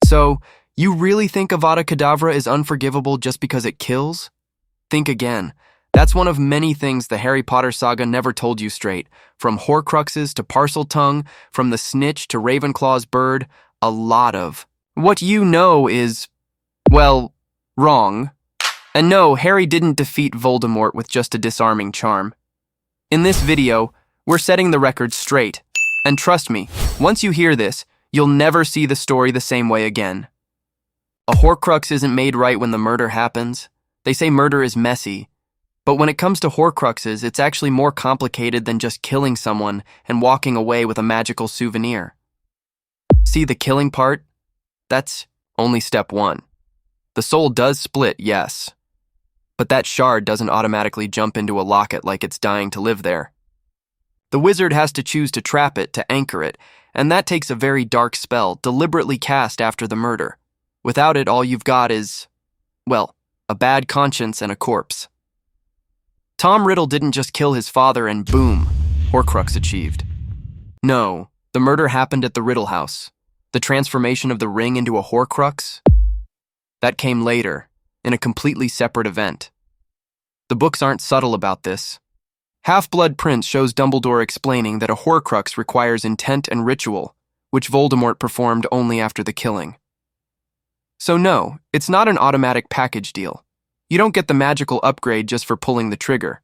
So, you really think Avada Kedavra is unforgivable just because it kills? Think again. That's one of many things the Harry Potter saga never told you straight. From Horcruxes to Parseltongue, from the Snitch to Ravenclaw's bird, a lot of. What you know is, well, wrong. And no, Harry didn't defeat Voldemort with just a disarming charm. In this video, we're setting the record straight. And trust me, once you hear this, you'll never see the story the same way again. A Horcrux isn't made right when the murder happens. They say murder is messy. But when it comes to Horcruxes, it's actually more complicated than just killing someone and walking away with a magical souvenir. See the killing part? That's only step one. The soul does split, yes. But that shard doesn't automatically jump into a locket like it's dying to live there. The wizard has to choose to trap it, to anchor it, and that takes a very dark spell, deliberately cast after the murder. Without it, all you've got is, well, a bad conscience and a corpse. Tom Riddle didn't just kill his father and boom, Horcrux achieved. No, the murder happened at the Riddle house. The transformation of the ring into a Horcrux? That came later, in a completely separate event. The books aren't subtle about this. Half-Blood Prince shows Dumbledore explaining that a Horcrux requires intent and ritual, which Voldemort performed only after the killing. So no, it's not an automatic package deal. You don't get the magical upgrade just for pulling the trigger.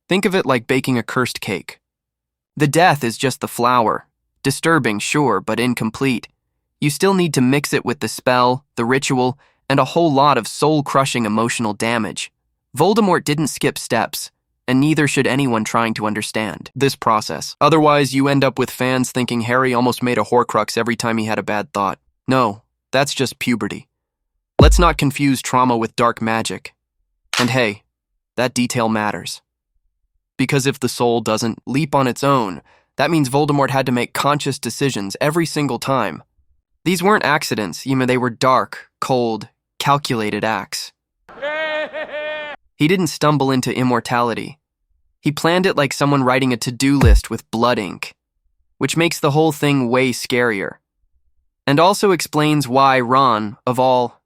Think of it like baking a cursed cake. The death is just the flower. Disturbing, sure, but incomplete. You still need to mix it with the spell, the ritual, and a whole lot of soul-crushing emotional damage. Voldemort didn't skip steps, and neither should anyone trying to understand this process. Otherwise, you end up with fans thinking Harry almost made a Horcrux every time he had a bad thought. No, that's just puberty. Let's not confuse trauma with dark magic. And hey, that detail matters. Because if the soul doesn't leap on its own, that means Voldemort had to make conscious decisions every single time. These weren't accidents, they were dark, cold, calculated acts. He didn't stumble into immortality. He planned it like someone writing a to-do list with blood ink, which makes the whole thing way scarier. And also explains why Ron, of all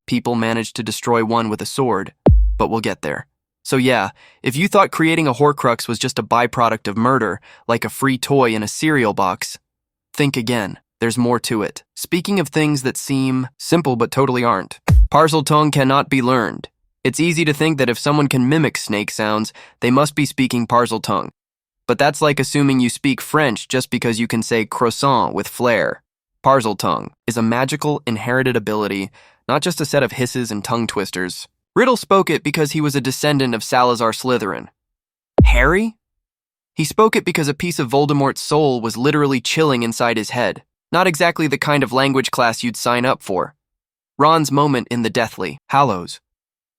people, managed to destroy one with a sword. But we'll get there. So yeah, if you thought creating a Horcrux was just a byproduct of murder, like a free toy in a cereal box, think again. There's more to it. Speaking of things that seem simple but totally aren't, Parseltongue cannot be learned. It's easy to think that if someone can mimic snake sounds, they must be speaking Parseltongue. But that's like assuming you speak French just because you can say croissant with flair. Parseltongue is a magical, inherited ability, not just a set of hisses and tongue twisters. Riddle spoke it because he was a descendant of Salazar Slytherin. Harry? He spoke it because a piece of Voldemort's soul was literally chilling inside his head. Not exactly the kind of language class you'd sign up for. Ron's moment in the Deathly Hallows.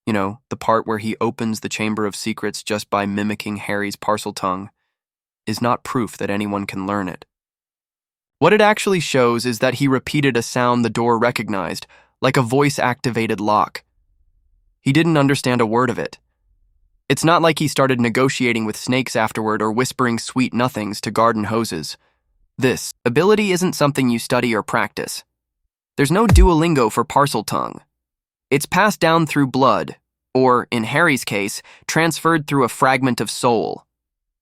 The part where he opens the Chamber of Secrets just by mimicking Harry's Parseltongue, is not proof that anyone can learn it. What it actually shows is that he repeated a sound the door recognized, like a voice-activated lock. He didn't understand a word of it. It's not like he started negotiating with snakes afterward or whispering sweet nothings to garden hoses. This ability isn't something you study or practice. There's no Duolingo for Parseltongue. It's passed down through blood, or, in Harry's case, transferred through a fragment of soul.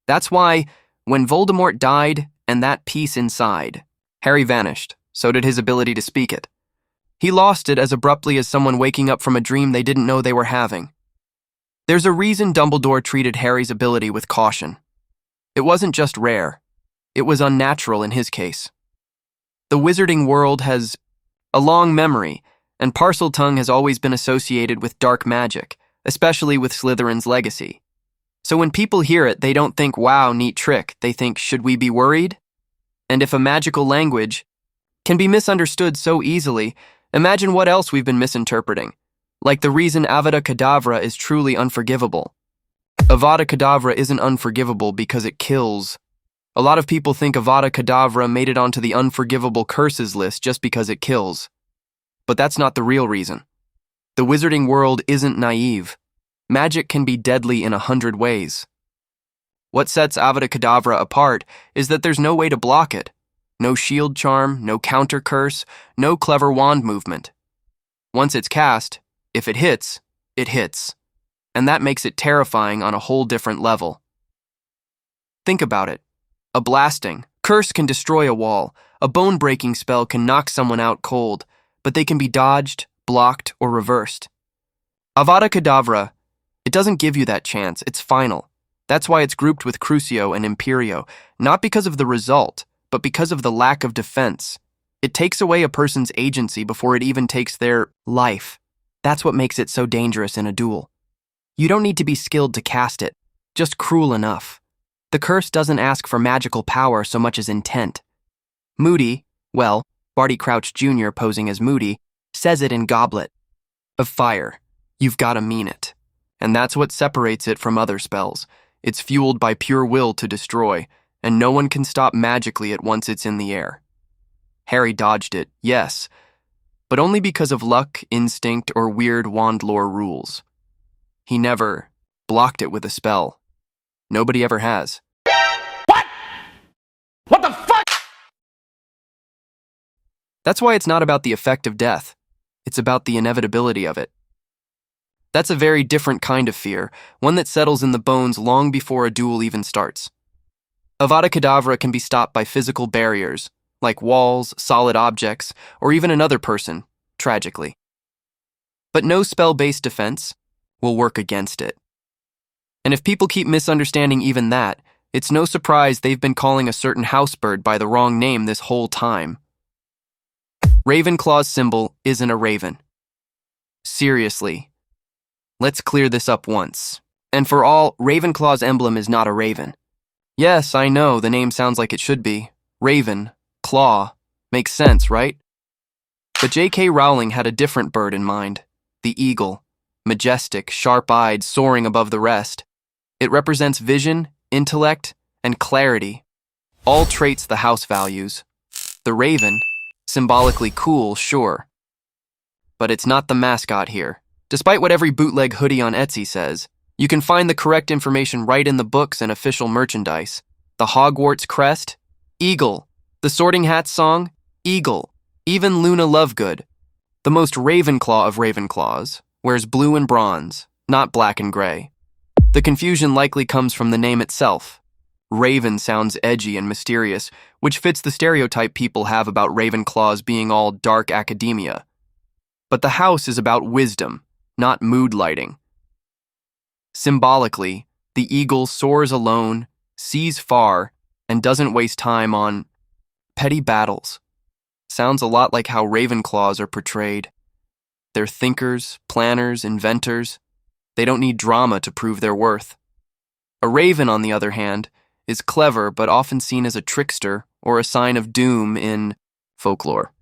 That's why, when Voldemort died and that piece inside, Harry vanished, so did his ability to speak it. He lost it as abruptly as someone waking up from a dream they didn't know they were having. There's a reason Dumbledore treated Harry's ability with caution. It wasn't just rare. It was unnatural in his case. The wizarding world has a long memory, and Parseltongue has always been associated with dark magic, especially with Slytherin's legacy. So when people hear it, they don't think, wow, neat trick. They think, should we be worried? And if a magical language can be misunderstood so easily, imagine what else we've been misinterpreting. Like the reason Avada Kedavra is truly unforgivable. Avada Kedavra isn't unforgivable because it kills. A lot of people think Avada Kedavra made it onto the unforgivable curses list just because it kills. But that's not the real reason. The wizarding world isn't naive. Magic can be deadly in 100 ways. What sets Avada Kedavra apart is that there's no way to block it. No shield charm, no counter curse, no clever wand movement. Once it's cast, if it hits, it hits. And that makes it terrifying on a whole different level. Think about it. A blasting curse can destroy a wall. A bone-breaking spell can knock someone out cold, but they can be dodged, blocked, or reversed. Avada Kedavra, it doesn't give you that chance. It's final. That's why it's grouped with Crucio and Imperio, not because of the result, but because of the lack of defense. It takes away a person's agency before it even takes their life. That's what makes it so dangerous in a duel. You don't need to be skilled to cast it, just cruel enough. The curse doesn't ask for magical power so much as intent. Moody, well, Barty Crouch Jr. posing as Moody, says it in Goblet of Fire. You've gotta mean it. And that's what separates it from other spells. It's fueled by pure will to destroy, and no one can stop magically it once it's in the air. Harry dodged it, yes, but only because of luck, instinct, or weird wand lore rules. He never blocked it with a spell. Nobody ever has. What? What the fuck? That's why it's not about the effect of death. It's about the inevitability of it. That's a very different kind of fear, one that settles in the bones long before a duel even starts. Avada Kedavra can be stopped by physical barriers, like walls, solid objects, or even another person, tragically. But no spell-based defense will work against it. And if people keep misunderstanding even that, it's no surprise they've been calling a certain house bird by the wrong name this whole time. Ravenclaw's symbol isn't a raven. Seriously. Let's clear this up once. And for all, Ravenclaw's emblem is not a raven. Yes, I know, the name sounds like it should be. Raven, claw, makes sense, right? But J.K. Rowling had a different bird in mind, the eagle, majestic, sharp-eyed, soaring above the rest. It represents vision, intellect, and clarity, all traits the house values. The raven, symbolically cool, sure. But it's not the mascot here. Despite what every bootleg hoodie on Etsy says, you can find the correct information right in the books and official merchandise. The Hogwarts crest, eagle. The Sorting Hat's song, eagle. Even Luna Lovegood, the most Ravenclaw of Ravenclaws, wears blue and bronze, not black and gray. The confusion likely comes from the name itself. Raven sounds edgy and mysterious, which fits the stereotype people have about Ravenclaws being all dark academia. But the house is about wisdom, not mood lighting. Symbolically, the eagle soars alone, sees far, and doesn't waste time on petty battles. Sounds a lot like how Ravenclaws are portrayed. They're thinkers, planners, inventors. They don't need drama to prove their worth. A raven, on the other hand, is clever but often seen as a trickster or a sign of doom in folklore.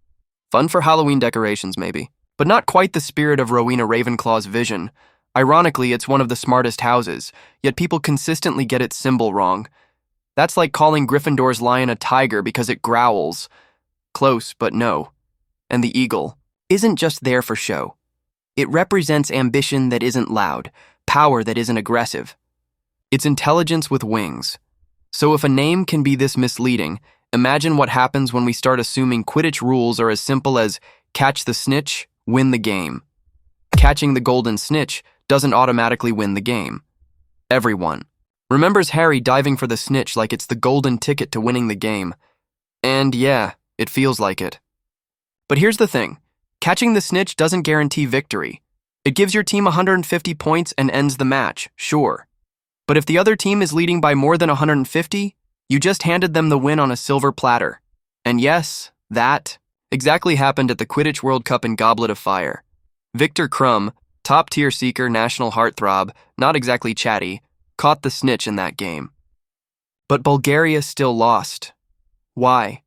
Fun for Halloween decorations, maybe, but not quite the spirit of Rowena Ravenclaw's vision. Ironically, it's one of the smartest houses, yet people consistently get its symbol wrong. That's like calling Gryffindor's lion a tiger because it growls. Close, but no. And the eagle isn't just there for show. It represents ambition that isn't loud, power that isn't aggressive. It's intelligence with wings. So if a name can be this misleading, imagine what happens when we start assuming Quidditch rules are as simple as catch the snitch, win the game. Catching the golden snitch doesn't automatically win the game. Everyone remembers Harry diving for the snitch like it's the golden ticket to winning the game. And yeah, it feels like it. But here's the thing. Catching the snitch doesn't guarantee victory. It gives your team 150 points and ends the match, sure. But if the other team is leading by more than 150, you just handed them the win on a silver platter. And yes, that exactly happened at the Quidditch World Cup in Goblet of Fire. Victor Krum, top-tier seeker, national heartthrob, not exactly chatty, caught the snitch in that game. But Bulgaria still lost. Why?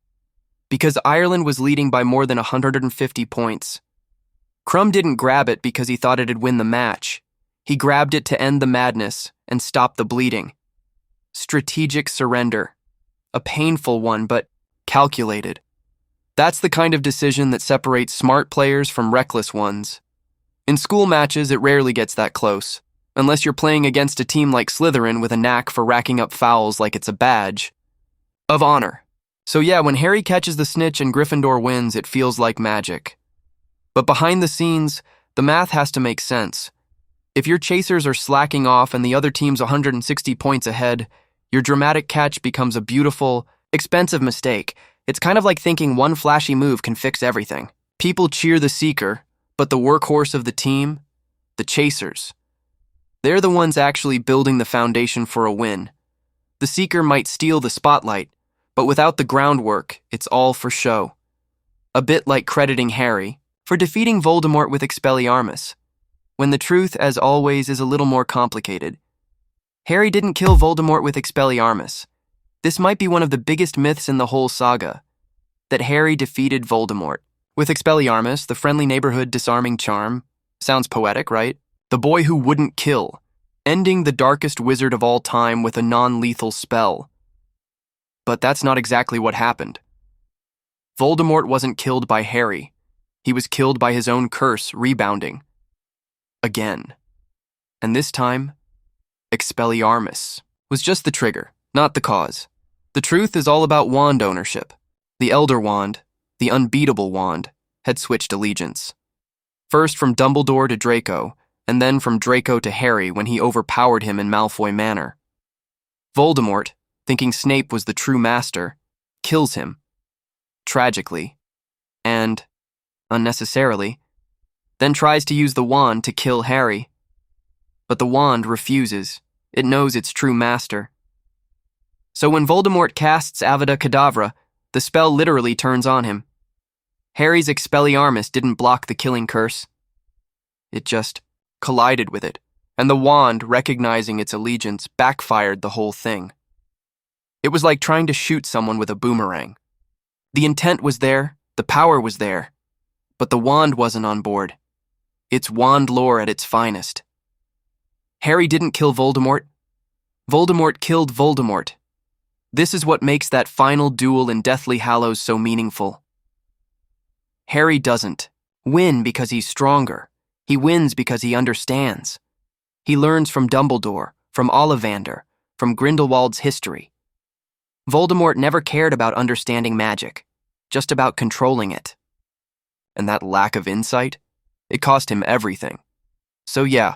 Because Ireland was leading by more than 150 points. Krum didn't grab it because he thought it'd win the match. He grabbed it to end the madness and stop the bleeding. Strategic surrender. A painful one, but calculated. That's the kind of decision that separates smart players from reckless ones. In school matches, it rarely gets that close, unless you're playing against a team like Slytherin with a knack for racking up fouls like it's a badge of honor. So yeah, when Harry catches the snitch and Gryffindor wins, it feels like magic. But behind the scenes, the math has to make sense. If your chasers are slacking off and the other team's 160 points ahead, your dramatic catch becomes a beautiful, expensive mistake. It's kind of like thinking one flashy move can fix everything. People cheer the seeker, but the workhorse of the team, the chasers, they're the ones actually building the foundation for a win. The seeker might steal the spotlight, but without the groundwork, it's all for show. A bit like crediting Harry for defeating Voldemort with Expelliarmus, when the truth, as always, is a little more complicated. Harry didn't kill Voldemort with Expelliarmus. This might be one of the biggest myths in the whole saga, that Harry defeated Voldemort. With Expelliarmus, the friendly neighborhood disarming charm, sounds poetic, right? The boy who wouldn't kill, ending the darkest wizard of all time with a non-lethal spell. But that's not exactly what happened. Voldemort wasn't killed by Harry. He was killed by his own curse rebounding. Again. And this time, Expelliarmus was just the trigger, not the cause. The truth is all about wand ownership. The Elder Wand, the unbeatable wand, had switched allegiance. First from Dumbledore to Draco, and then from Draco to Harry when he overpowered him in Malfoy Manor. Voldemort, thinking Snape was the true master, kills him. Tragically. And, unnecessarily, then tries to use the wand to kill Harry. But the wand refuses. It knows its true master. So when Voldemort casts Avada Kedavra, the spell literally turns on him. Harry's Expelliarmus didn't block the killing curse. It just collided with it, and the wand, recognizing its allegiance, backfired the whole thing. It was like trying to shoot someone with a boomerang. The intent was there, the power was there, but the wand wasn't on board. It's wand lore at its finest. Harry didn't kill Voldemort. Voldemort killed Voldemort. This is what makes that final duel in Deathly Hallows so meaningful. Harry doesn't win because he's stronger. He wins because he understands. He learns from Dumbledore, from Ollivander, from Grindelwald's history. Voldemort never cared about understanding magic, just about controlling it. And that lack of insight, it cost him everything. So yeah,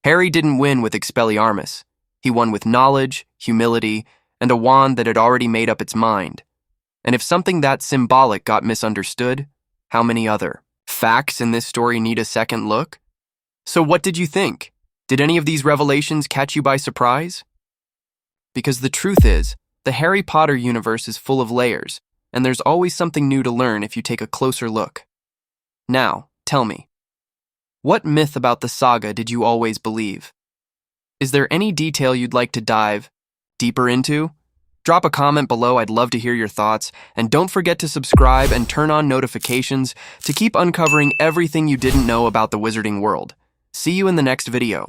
Harry didn't win with Expelliarmus. He won with knowledge, humility, and a wand that had already made up its mind. And if something that symbolic got misunderstood, how many other facts in this story need a second look? So what did you think? Did any of these revelations catch you by surprise? Because the truth is, the Harry Potter universe is full of layers, and there's always something new to learn if you take a closer look. Now, tell me, what myth about the saga did you always believe? Is there any detail you'd like to dive deeper into? Drop a comment below, I'd love to hear your thoughts, and don't forget to subscribe and turn on notifications to keep uncovering everything you didn't know about the wizarding world. See you in the next video.